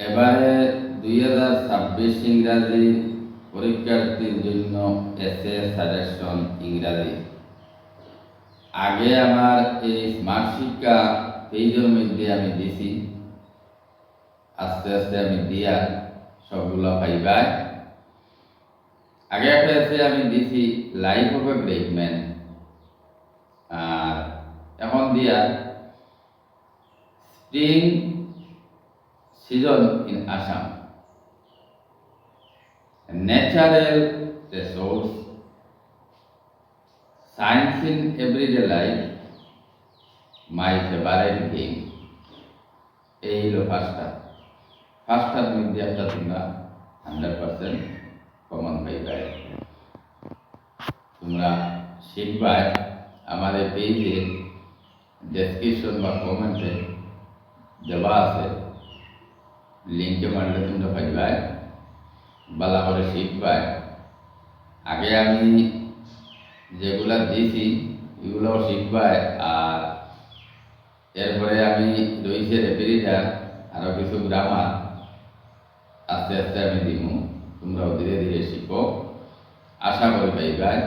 এবারে 2026 ইংরাজি পরীক্ষার্থীর জন্য এসএ সাজেশন ইংরাজি। আগে আমার এই স্মার্ট শিক্ষা পেজের মধ্যে আমি দিছি, আস্তে আস্তে আমি দিয়া সবগুলো পাইবাই। আগে একটা এসে আমি দিছি life of a great man, আর এখন দিয়া spring season in Assam, natural resource, science in everyday life, my favourite game. এই হলো ফার্স্টটার মধ্যে একটা তোমরা 100% কমন পাইবাই। তোমরা শিখবাই আমাদের পেজে ডেসক্রিপশন বা কমেন্টে দেওয়া আছে, লিঙ্কে মারলে তোমরা পাইবাই, ভালো করে শিখবাই। আগে আমি যেগুলা দিয়েছি এগুলোও শিখবাই, আর এরপরে আমি রয়েছে রেপিরিডার, আরও কিছু গ্রামার আস্তে আস্তে আমি দিব। তোমরাও ধীরে ধীরে শিখো, আশা করি পাইবাই।